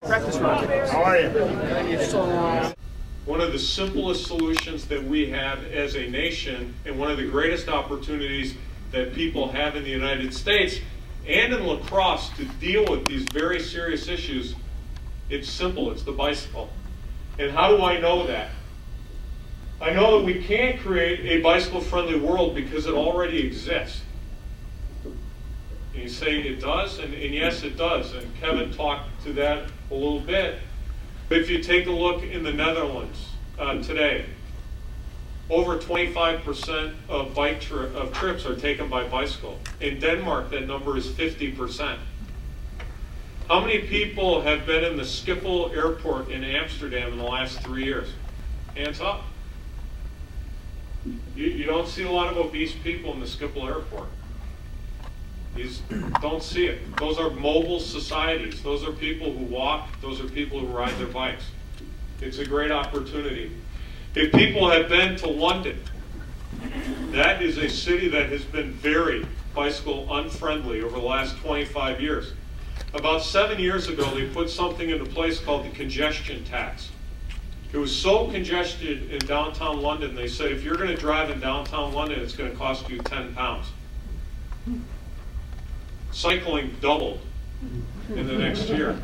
Practice run. How are you? One of the simplest solutions that we have as a nation, and one of the greatest opportunities that people have in the United States and in lacrosse to deal with these very serious issues, it's simple, it's the bicycle. And how do I know that? I know that we can't create a bicycle-friendly world because it already exists. And you say it does, and yes, it does. And Kevin talked to that a little bit. But if you take a look in the Netherlands today, over 25% of trips are taken by bicycle. In Denmark, that number is 50%. How many people have been in the Schiphol airport in Amsterdam in the last 3 years? Hands up. You don't see a lot of obese people in the Schiphol airport. You don't see it. Those are mobile societies. Those are people who walk. Those are people who ride their bikes. It's a great opportunity. If people have been to London, that is a city that has been very bicycle unfriendly over the last 25 years. About 7 years ago, they put something into place called the congestion tax. It was so congested in downtown London, they said if you're going to drive in downtown London, it's going to cost you £10. Cycling doubled in the next year.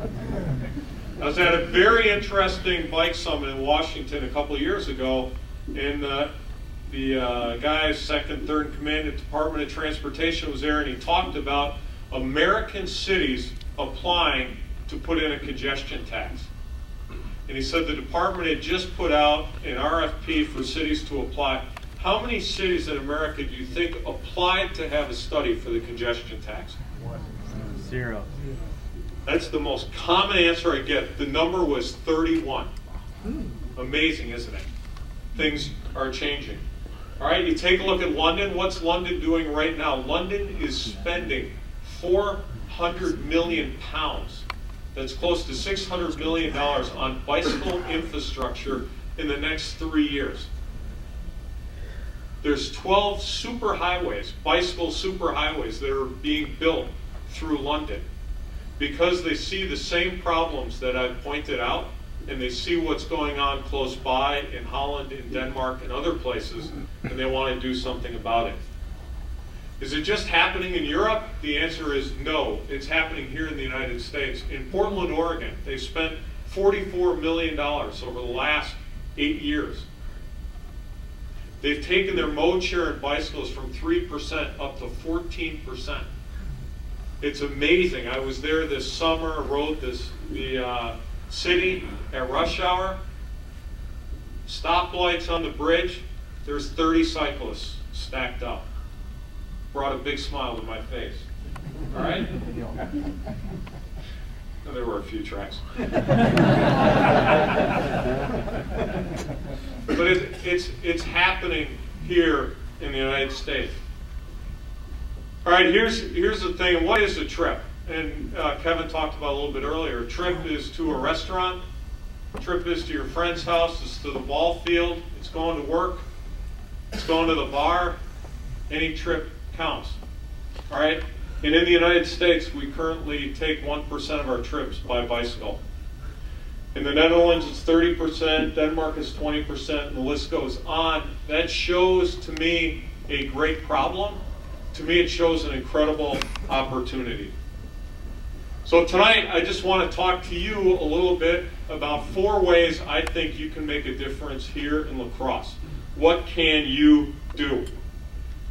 I was at a very interesting bike summit in Washington a couple of years ago, and the guy, second, third in command at the Department of Transportation was there, and he talked about American cities applying to put in a congestion tax. And he said the department had just put out an RFP for cities to apply. How many cities in America do you think applied to have a study for the congestion tax? 0. That's the most common answer I get. The number was 31. Amazing, isn't it? Things are changing. All right, you take a look at London. What's London doing right now? London is spending 400 million pounds. That's close to $600 million on bicycle infrastructure in the next 3 years. There's 12 superhighways, bicycle superhighways, that are being built through London because they see the same problems that I've pointed out, and they see what's going on close by in Holland, in Denmark, and other places, and they want to do something about it. Is it just happening in Europe? The answer is no. It's happening here in the United States. In Portland, Oregon, they spent $44 million over the last 8 years. They've taken their mode share in bicycles from 3% up to 14%. It's amazing. I was there this summer, rode the city at rush hour. Stoplights on the bridge, there's 30 cyclists stacked up. Brought a big smile to my face. All right? No, there were a few tracks. But it's happening here in the United States. All right, here's the thing. What is a trip? And Kevin talked about a little bit earlier. A trip is to a restaurant. A trip is to your friend's house. It's to the ball field. It's going to work. It's going to the bar. Any trip counts. All right? And in the United States, we currently take 1% of our trips by bicycle. In the Netherlands, it's 30%. Denmark is 20%. And the list goes on. That shows, to me, a great problem. To me, it shows an incredible opportunity. So tonight, I just want to talk to you a little bit about 4 ways I think you can make a difference here in lacrosse. What can you do?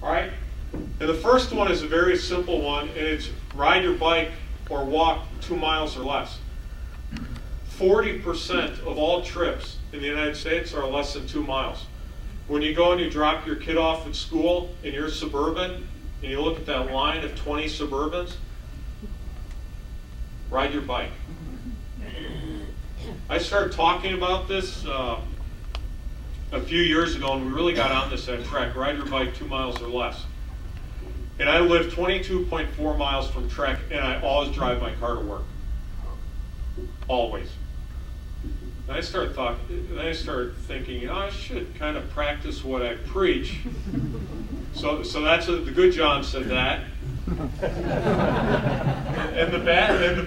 All right? And the first one is a very simple one, and it's ride your bike or walk 2 miles or less. 40% of all trips in the United States are less than 2 miles. When you go and you drop your kid off at school and you're suburban, and you look at that line of 20 Suburbans, ride your bike. I started talking about this a few years ago, and we really got on this at Trek. Ride your bike 2 miles or less. And I live 22.4 miles from Trek, and I always drive my car to work. Always. And I started thinking, I should kind of practice what I preach. So that's the good John said that. And the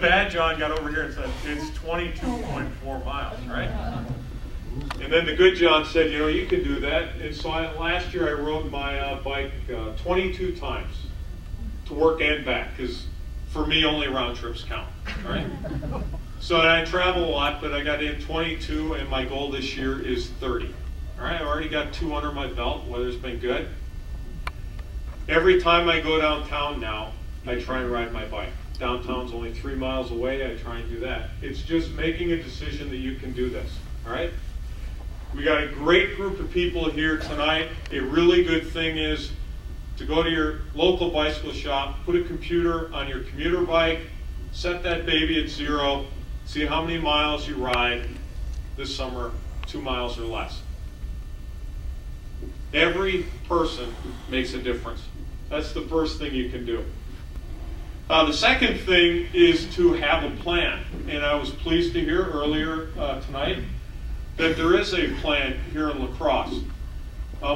bad John got over here and said, it's 22.4 miles, right? And then the good John said, you know, you can do that. And so last year I rode my bike 22 times to work and back, because for me only round trips count, right? So I travel a lot, but I got in 22, and my goal this year is 30. All right, I've already got 2 under my belt. Weather's been good. Every time I go downtown now, I try and ride my bike. Downtown's only 3 miles away. I try and do that. It's just making a decision that you can do this. All right? We got a great group of people here tonight. A really good thing is to go to your local bicycle shop, put a computer on your commuter bike, set that baby at 0, see how many miles you ride this summer, 2 miles or less. Every person makes a difference. That's the first thing you can do. The second thing is to have a plan. And I was pleased to hear earlier tonight that there is a plan here in La Crosse.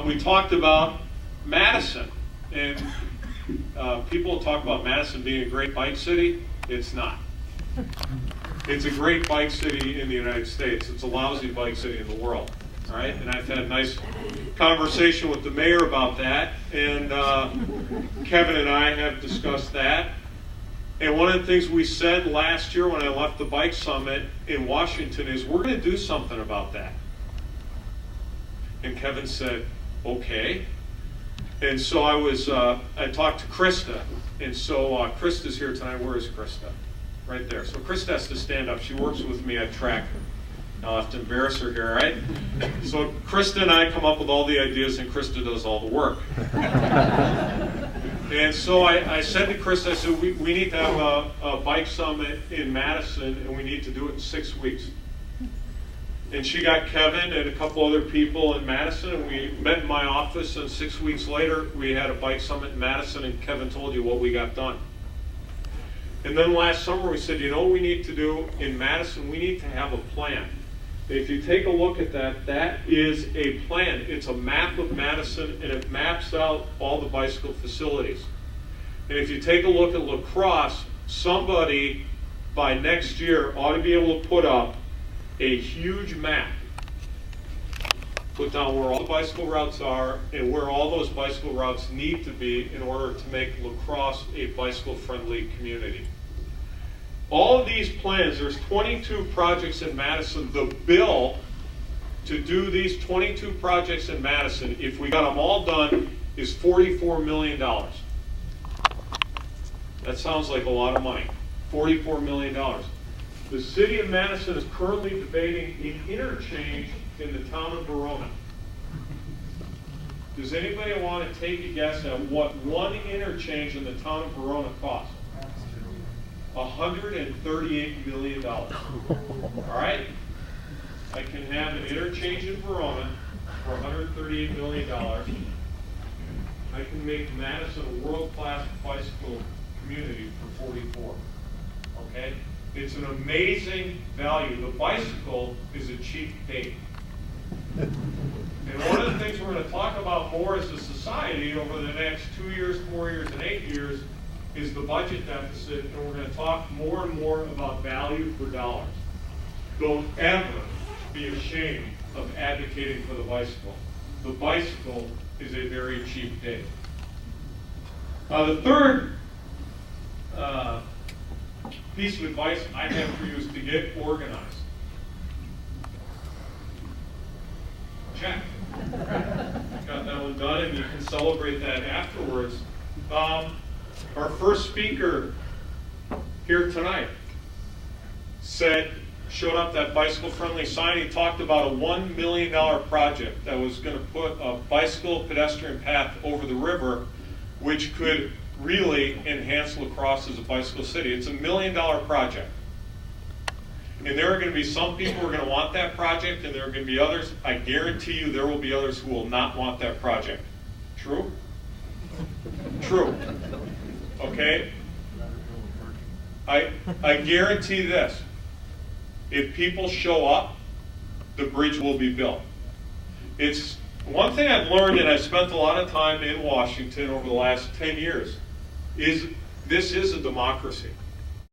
We talked about Madison. And people talk about Madison being a great bike city. It's not. It's a great bike city in the United States. It's a lousy bike city in the world. All right, and I've had a nice conversation with the mayor about that, and Kevin and I have discussed that. And one of the things we said last year when I left the Bike Summit in Washington is we're going to do something about that. And Kevin said, okay. And so I talked to Krista, and so Krista's here tonight. Where is Krista? Right there. So Krista has to stand up. She works with me at track. I'll have to embarrass her here, right? So Krista and I come up with all the ideas, and Krista does all the work. And so I said to Krista, I said, we need to have a bike summit in Madison, and we need to do it in 6 weeks. And she got Kevin and a couple other people in Madison, and we met in my office, and 6 weeks later, we had a bike summit in Madison, and Kevin told you what we got done. And then last summer, we said, you know what we need to do in Madison? We need to have a plan. If you take a look at that, that is a plan. It's a map of Madison, and it maps out all the bicycle facilities. And if you take a look at La Crosse, somebody by next year ought to be able to put up a huge map, put down where all the bicycle routes are and where all those bicycle routes need to be in order to make La Crosse a bicycle-friendly community. All of these plans, there's 22 projects in Madison. The bill to do these 22 projects in Madison, if we got them all done, is $44 million. That sounds like a lot of money. $44 million. The city of Madison is currently debating an interchange in the town of Verona. Does anybody want to take a guess at what one interchange in the town of Verona costs? $138 million. All right? I can have an interchange in Verona for $138 million. I can make Madison a world-class bicycle community for 44. Okay? It's an amazing value. The bicycle is a cheap date. And one of the things we're going to talk about more as a society over the next 2 years, 4 years, and 8 years is the budget deficit, and we're going to talk more and more about value for dollars. Don't ever be ashamed of advocating for the bicycle. The bicycle is a very cheap date. The third piece of advice I have for you is to get organized. Check. Got that one done, and you can celebrate that afterwards. Our first speaker here tonight showed up that bicycle-friendly sign. He talked about a $1 million project that was going to put a bicycle pedestrian path over the river, which could really enhance La Crosse as a bicycle city. It's $1 million project. And there are going to be some people who are going to want that project, and there are going to be others. I guarantee you there will be others who will not want that project. True? True. Okay? I guarantee this. If people show up, the bridge will be built. It's one thing I've learned, and I've spent a lot of time in Washington over the last 10 years, is this is a democracy.